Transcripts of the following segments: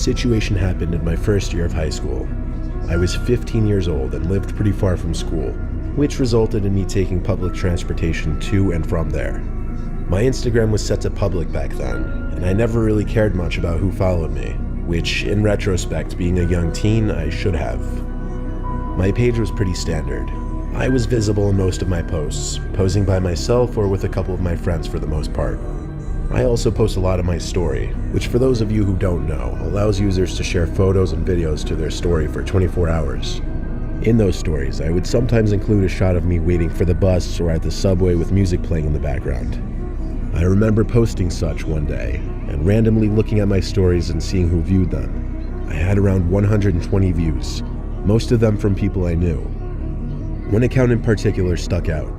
situation happened in my first year of high school. I was 15 years old and lived pretty far from school, which resulted in me taking public transportation to and from there. My Instagram was set to public back then, and I never really cared much about who followed me, which, in retrospect, being a young teen, I should have. My page was pretty standard. I was visible in most of my posts, posing by myself or with a couple of my friends for the most part. I also post a lot of my story, which for those of you who don't know, allows users to share photos and videos to their story for 24 hours. In those stories, I would sometimes include a shot of me waiting for the bus or at the subway with music playing in the background. I remember posting such one day, and randomly looking at my stories and seeing who viewed them. I had around 120 views, most of them from people I knew. One account in particular stuck out.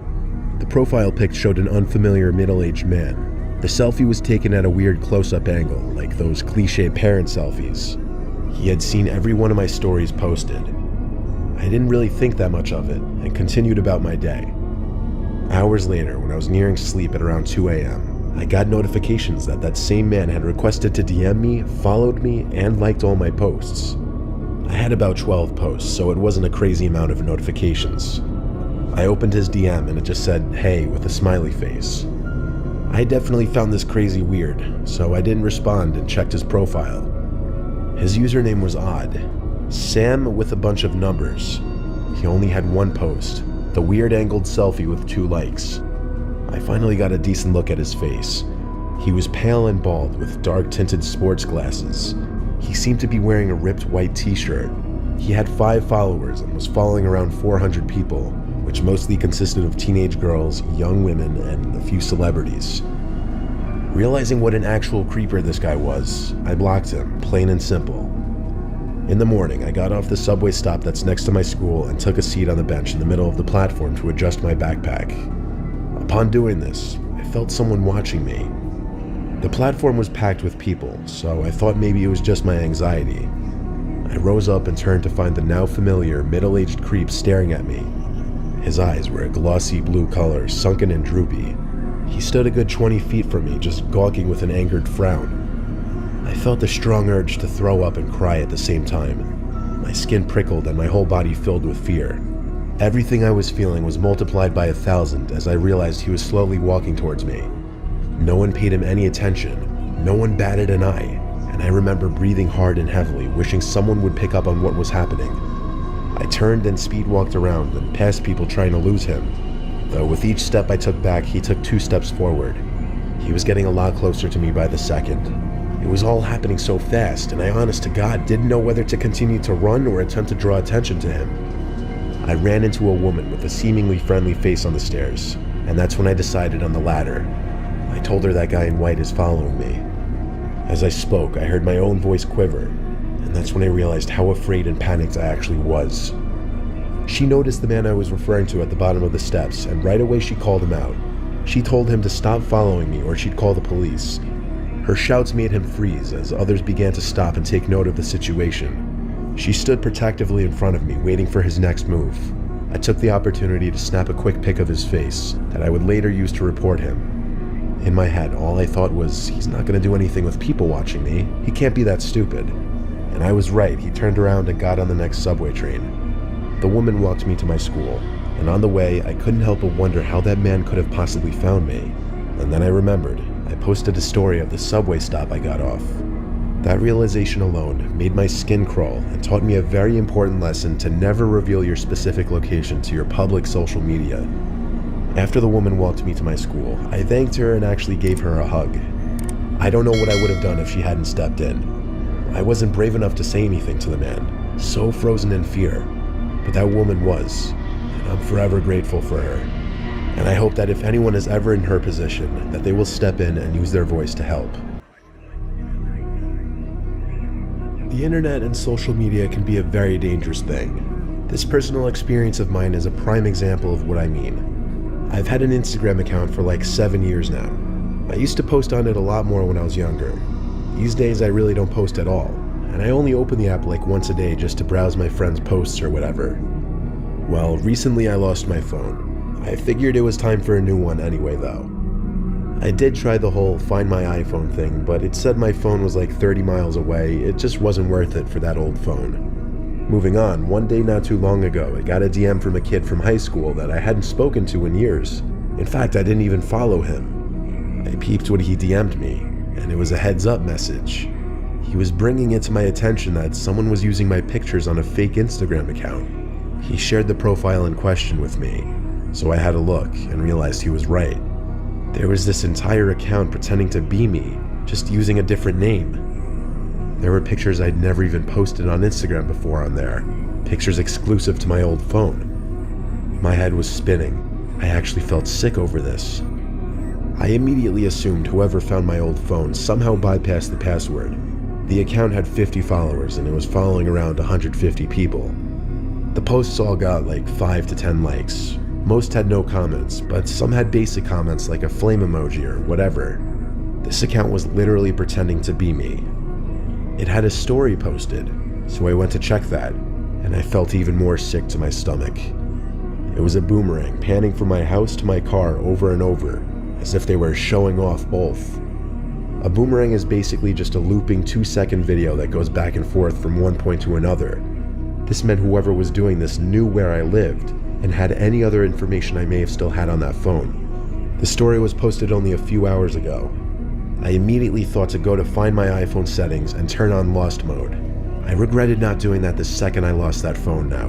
The profile pic showed an unfamiliar middle-aged man. The selfie was taken at a weird close-up angle, like those cliché parent selfies. He had seen every one of my stories posted. I didn't really think that much of it, and continued about my day. Hours later, when I was nearing sleep at around 2 a.m., I got notifications that that same man had requested to DM me, followed me, and liked all my posts. I had about 12 posts, so it wasn't a crazy amount of notifications. I opened his DM and it just said, "Hey," with a smiley face. I definitely found this crazy weird, so I didn't respond and checked his profile. His username was odd. Sam with a bunch of numbers. He only had one post, the weird angled selfie with 2 likes. I finally got a decent look at his face. He was pale and bald with dark tinted sports glasses. He seemed to be wearing a ripped white t-shirt. He had 5 followers and was following around 400 people, which mostly consisted of teenage girls, young women, and a few celebrities. Realizing what an actual creeper this guy was, I blocked him, plain and simple. In the morning, I got off the subway stop that's next to my school and took a seat on the bench in the middle of the platform to adjust my backpack. Upon doing this, I felt someone watching me. The platform was packed with people, so I thought maybe it was just my anxiety. I rose up and turned to find the now familiar middle-aged creep staring at me. His eyes were a glossy blue color, sunken and droopy. He stood a good 20 feet from me, just gawking with an angered frown. I felt a strong urge to throw up and cry at the same time. My skin prickled and my whole body filled with fear. Everything I was feeling was multiplied by 1,000 as I realized he was slowly walking towards me. No one paid him any attention. No one batted an eye, and I remember breathing hard and heavily, wishing someone would pick up on what was happening. I turned and speed walked around and past people trying to lose him. Though with each step I took back, he took 2 steps forward. He was getting a lot closer to me by the second. It was all happening so fast, and I honest to God didn't know whether to continue to run or attempt to draw attention to him. I ran into a woman with a seemingly friendly face on the stairs, and that's when I decided on the latter. I told her that guy in white is following me. As I spoke, I heard my own voice quiver, and that's when I realized how afraid and panicked I actually was. She noticed the man I was referring to at the bottom of the steps, and right away she called him out. She told him to stop following me or she'd call the police. Her shouts made him freeze as others began to stop and take note of the situation. She stood protectively in front of me, waiting for his next move. I took the opportunity to snap a quick pic of his face that I would later use to report him. In my head, all I thought was, he's not going to do anything with people watching me. He can't be that stupid. And I was right. He turned around and got on the next subway train. The woman walked me to my school, and on the way, I couldn't help but wonder how that man could have possibly found me. And then I remembered. I posted a story of the subway stop I got off. That realization alone made my skin crawl and taught me a very important lesson to never reveal your specific location to your public social media. After the woman walked me to my school, I thanked her and actually gave her a hug. I don't know what I would have done if she hadn't stepped in. I wasn't brave enough to say anything to the man, so frozen in fear. But that woman was, and I'm forever grateful for her. And I hope that if anyone is ever in her position, that they will step in and use their voice to help. The internet and social media can be a very dangerous thing. This personal experience of mine is a prime example of what I mean. I've had an Instagram account for like 7 years now. I used to post on it a lot more when I was younger. These days I really don't post at all, and I only open the app like once a day just to browse my friends' posts or whatever. Well, recently I lost my phone. I figured it was time for a new one anyway though. I I did try the whole find my iPhone thing, but it said my phone was like 30 miles away. It just wasn't worth it for that old phone. Moving on, one day not too long ago, I got a DM from a kid from high school that I hadn't spoken to in years. In fact, I didn't even follow him. I peeped what he DM'd me, and it was a heads up message. He was bringing it to my attention that someone was using my pictures on a fake Instagram account. He shared the profile in question with me, so I had a look and realized he was right. There was this entire account pretending to be me, just using a different name. There were pictures I'd never even posted on Instagram before on there, pictures exclusive to my old phone. My head was spinning. I actually felt sick over this. I immediately assumed whoever found my old phone somehow bypassed the password. The account had 50 followers and it was following around 150 people. The posts all got like 5 to 10 likes. Most had no comments, but some had basic comments like a flame emoji or whatever. This account was literally pretending to be me. It had a story posted, so I went to check that, and I felt even more sick to my stomach. It was a boomerang panning from my house to my car over and over, as if they were showing off both. A boomerang is basically just a looping 2-second video that goes back and forth from one point to another. This meant whoever was doing this knew where I lived and had any other information I may have still had on that phone. The story was posted only a few hours ago. I immediately thought to go to find my iPhone settings and turn on lost mode. I regretted not doing that the second I lost that phone now.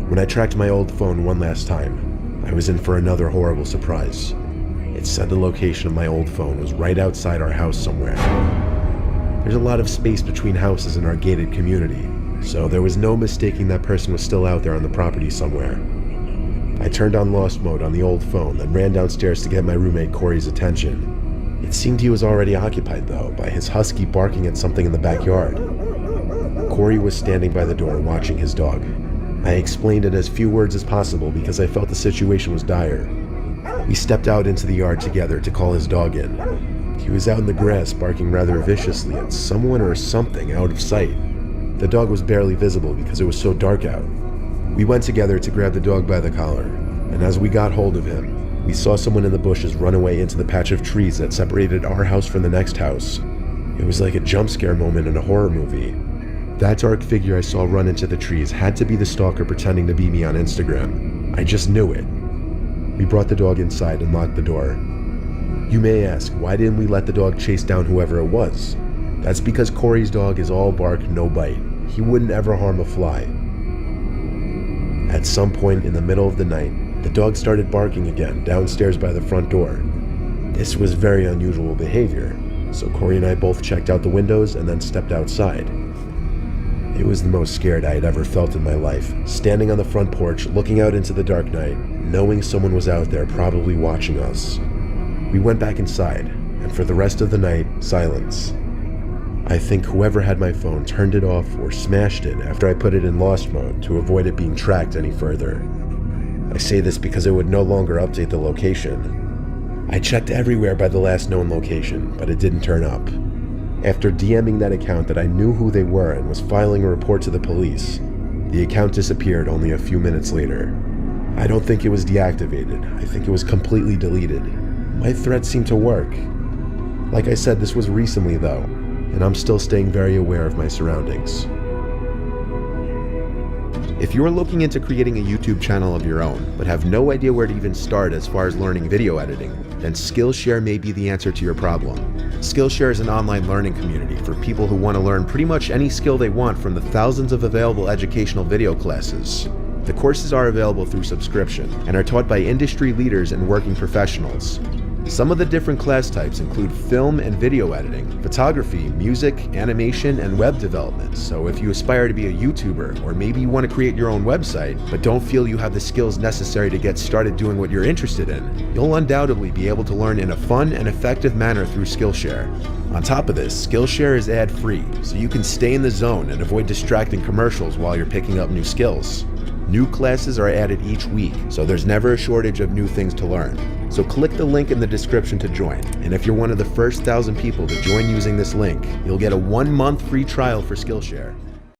When I tracked my old phone one last time, I was in for another horrible surprise. It said the location of my old phone was right outside our house somewhere. There's a lot of space between houses in our gated community, so there was no mistaking that person was still out there on the property somewhere. I turned on lost mode on the old phone, then ran downstairs to get my roommate Corey's attention. It seemed he was already occupied though, by his husky barking at something in the backyard. Corey was standing by the door watching his dog. I explained in as few words as possible because I felt the situation was dire. We stepped out into the yard together to call his dog in. He was out in the grass barking rather viciously at someone or something out of sight. The dog was barely visible because it was so dark out. We went together to grab the dog by the collar, and as we got hold of him, we saw someone in the bushes run away into the patch of trees that separated our house from the next house. It was like a jump scare moment in a horror movie. That dark figure I saw run into the trees had to be the stalker pretending to be me on Instagram. I just knew it. We brought the dog inside and locked the door. You may ask, why didn't we let the dog chase down whoever it was? That's because Corey's dog is all bark, no bite. He wouldn't ever harm a fly. At some point in the middle of the night, the dog started barking again downstairs by the front door. This was very unusual behavior, so Corey and I both checked out the windows and then stepped outside. It was the most scared I had ever felt in my life, standing on the front porch, looking out into the dark night, knowing someone was out there probably watching us. We went back inside, and for the rest of the night, silence. I think whoever had my phone turned it off or smashed it after I put it in lost mode to avoid it being tracked any further. I say this because it would no longer update the location. I checked everywhere by the last known location, but it didn't turn up. After DMing that account that I knew who they were and was filing a report to the police, the account disappeared only a few minutes later. I don't think it was deactivated. I think it was completely deleted. My threat seemed to work. Like I said, this was recently though, and I'm still staying very aware of my surroundings. If you're looking into creating a YouTube channel of your own, but have no idea where to even start as far as learning video editing, then Skillshare may be the answer to your problem. Skillshare is an online learning community for people who want to learn pretty much any skill they want from the thousands of available educational video classes. The courses are available through subscription and are taught by industry leaders and working professionals. Some of the different class types include film and video editing, photography, music, animation, and web development. So if you aspire to be a YouTuber, or maybe you want to create your own website, but don't feel you have the skills necessary to get started doing what you're interested in, you'll undoubtedly be able to learn in a fun and effective manner through Skillshare. On top of this, Skillshare is ad-free, so you can stay in the zone and avoid distracting commercials while you're picking up new skills. New classes are added each week, so there's never a shortage of new things to learn. So click the link in the description to join, and if you're one of the first 1,000 people to join using this link, you'll get a 1-month free trial for Skillshare.